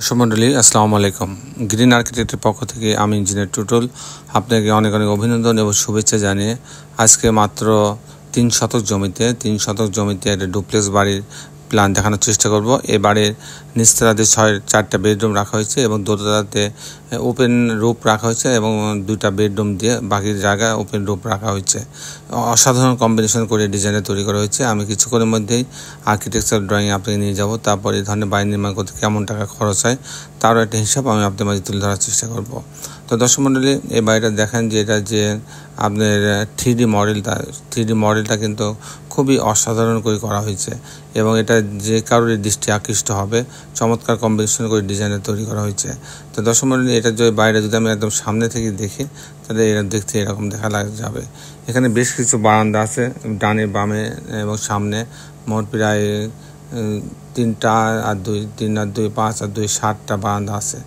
সুমন্ডলী আসসালামু আলাইকুম। গ্রিন আর্কিটেক্টের পক্ষ থেকে আমি ইঞ্জিনিয়ার টুটুল আপনাকে অনেক অভিনন্দন এবং শুভেচ্ছা জানিয়ে আজকে মাত্র 3 শতক জমিতে একটা ডুপ্লেক্স বাড়ির প্ল্যান দেখানোর চেষ্টা করব। এই বাড়ির নিচতলাতে 4টা বেডরুম রাখা হয়েছে এবং দোতলাতে ওপেন রুফ রাখা হয়েছে এবং 2টা বেডরুম দিয়ে বাকি জায়গা ওপেন রুফ রাখা হয়েছে। অসাধারণ কম্বিনেশন করে ডিজাইনে তৈরি করা হয়েছে। আমি কিছুক্ষণের মধ্যেই আর্কিটেকচার ড্রয়িং আপনাকে নিয়ে যাব। তারপর এই ধরনের বাড়ি নির্মাণ করতে কেমন টাকা খরচ হয় তারও একটা হিসাব আমি আপনাদের মাঝে তুলে ধরার চেষ্টা করব। তো দর্শক মণ্ডলী, এই বাড়িটা দেখেন যে এটা যে আপনার 3D মডেলটা কিন্তু খুবই অসাধারণ করে করা হয়েছে এবং এটা যে কারোর দৃষ্টি আকৃষ্ট হবে, চমৎকার কম্বিনেশন করে ডিজাইনে তৈরি করা হয়েছে। তো দর্শক মণ্ডলী, এটা যদি বাইরে যদি আমি একদম সামনে থেকে দেখি তাহলে এটা দেখতে এরকম দেখা যাবে। এখানে বেশ কিছু বারান্দা আছে ডানে বামে এবং সামনে, মোট প্রায় 3 আর 2 5 আর 2 7টা বারান্দা আছে।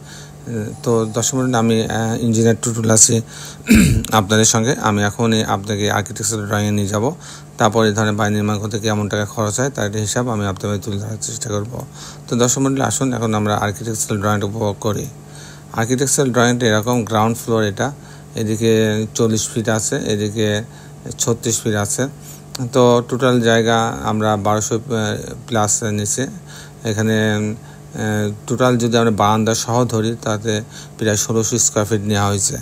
তো দর্শক মণ্ডলী, আমি ইঞ্জিনিয়ার টুটুল আছি আপনাদের সঙ্গে। আমি এখনই আপনাকে আর্কিটেকচার ড্রয়িংয়ে নিয়ে যাব। তারপর এই ধরনের বাড়ি নির্মাণ করতে কেমন টাকা খরচ হয় তার একটা হিসাব আমি আপনাদের তুলে ধরার চেষ্টা করব। তো দর্শক মণ্ডলী, আসুন এখন আমরা আর্কিটেকচারাল ড্রয়িংটা উপভোগ করি। আর্কিটেকচারাল ড্রয়িংটা এরকম, গ্রাউন্ড ফ্লোর এটা, এদিকে 40 ফিট আছে, এদিকে 36 ফিট আছে। তো টোটাল জায়গা আমরা 1200 প্লাস নিচে। এখানে টোটাল যদি আমরা বারান্দা সহ ধরি তাতে প্রায় 1600 স্কোয়ার ফিট নেওয়া হয়েছে।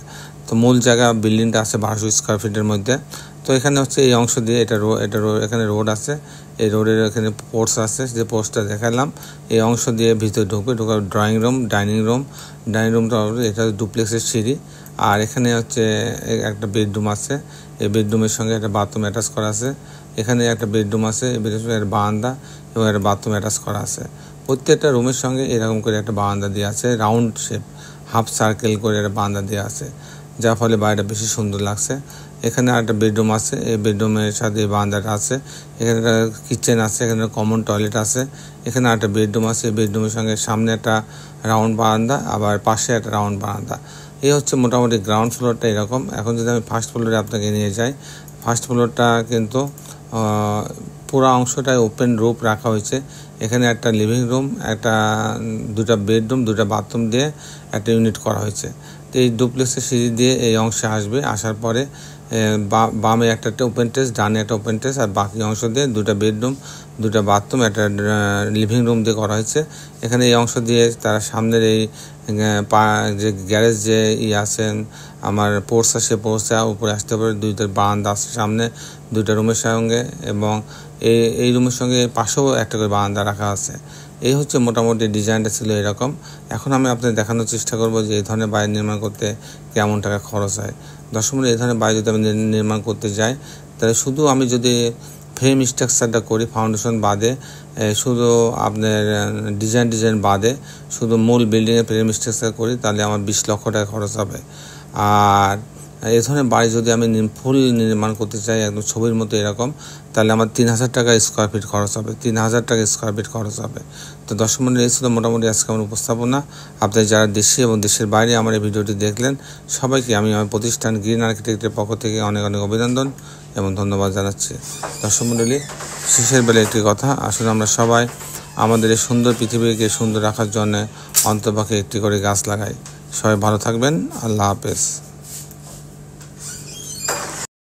তো মূল জায়গা বিল্ডিংটা আছে 1200 স্কোয়ার ফিটের মধ্যে। তো এখানে হচ্ছে এই অংশ দিয়ে এখানে রোড আছে, এই রোডের এখানে পোর্টস আছে, যে পোর্টসটা দেখালাম এই অংশ দিয়ে ভিতরে ঢোকার ড্রয়িং রুম, ডাইনিং রুমটা এটা ডুপ্লেক্সের সিঁড়ি। আর এখানে হচ্ছে একটা বেডরুম আছে, এই বেডরুমের সঙ্গে একটা বাথরুম অ্যাটাচ করা আছে। এখানে একটা বেডরুম আছে, এই বেডরুমের একটা বারান্দা এবং একটা বাথরুম অ্যাটাচ করা আছে। প্রত্যেকটা রুমের সঙ্গে এরকম করে একটা বারান্দা দেওয়া আছে, রাউন্ড শেপ হাফ সার্কেল করে একটা বারান্দা দেওয়া আছে, যার ফলে বাড়িটা বেশি সুন্দর লাগছে। এখানে একটা বেডরুম আছে, এই বেডরুমের সাথে বারান্দাটা আছে। এখানে একটা কিচেন আছে, এখানে কমন টয়লেট আছে। এখানে একটা বেডরুম আছে, এই বেডরুমের সঙ্গে সামনে একটা রাউন্ড বারান্দা, আবার পাশে একটা রাউন্ড বারান্দা। এই হচ্ছে মোটামুটি গ্রাউন্ড ফ্লোরটা এরকম। এখন যদি আমি ফার্স্ট ফ্লোরে আপনাকে নিয়ে যাই, ফার্স্ট ফ্লোরটা কিন্তু পুরো অংশটায় ওপেন রুফ রাখা হয়েছে। এখানে একটা লিভিং রুম, 2টা বেডরুম, 2টা বাথরুম দিয়ে একটা ইউনিট করা হয়েছে। তো এই ডুপ্লেক্সের সিঁড়ি দিয়ে এই অংশে আসবে, আসার পরে বামে একটা ওপেন টেস, ডানে একটা ওপেন টেস, আর বাকি অংশ দিয়ে 2টা বেডরুম, 2টা বাথরুম, একটা লিভিং রুম দিয়ে করা হয়েছে। এখানে এই অংশ দিয়ে তারা সামনের এই যে গ্যারেজ যে আছেন আমার পোর্টস আছে, পোর্টসে উপরে আসতে পারে, 2টা বারান্দা আছে সামনে 2টা রুমের সঙ্গে, এবং এই রুমের সঙ্গে পাশেও একটা করে বারান্দা রাখা আছে। এই হচ্ছে মোটামুটি ডিজাইনটা ছিল এরকম। এখন আমি আপনাদের দেখানোর চেষ্টা করব যে এই ধরনের বাড়ি নির্মাণ করতে কেমন টাকা খরচ হয়। দর্শক মণ্ডলী, এই ধরনের বাড়ি যদি আমি নির্মাণ করতে যাই তাহলে শুধু আমি যদি ফ্রেম স্ট্রাকচারটা করি, ফাউন্ডেশন বাদে, শুধু আপনার ডিজাইন বাদে শুধু মূল বিল্ডিংয়ের ফ্রেম স্ট্রাকচার করি তাহলে আমার 20 লক্ষ টাকা খরচ হবে। আর এই ধরনের বাড়ি যদি আমি ফুল নির্মাণ করতে চাই একদম ছবির মতো এরকম, তাহলে আমার 3000 টাকা স্কোয়ার ফিট খরচ হবে, 3000 টাকা স্কোয়ার ফিট খরচ হবে। তো দর্শক মণ্ডলী, এই ছিল মোটামুটি আজকে আমার উপস্থাপনা। আপনারা যারা দেশে এবং দেশের বাইরে আমার এই ভিডিওটি দেখলেন সবাইকে আমি আমার প্রতিষ্ঠান গ্রিন আর্কিটেক্টের পক্ষ থেকে অনেক অভিনন্দন এবং ধন্যবাদ জানাচ্ছি। দর্শক মণ্ডলী, শেষের বেলা একটি কথা, আসলে আমরা সবাই আমাদের এই সুন্দর পৃথিবীকে সুন্দর রাখার জন্য অন্তপক্ষে একটি করে গাছ লাগাই। সবাই ভালো থাকবেন। আল্লাহ হাফেজ।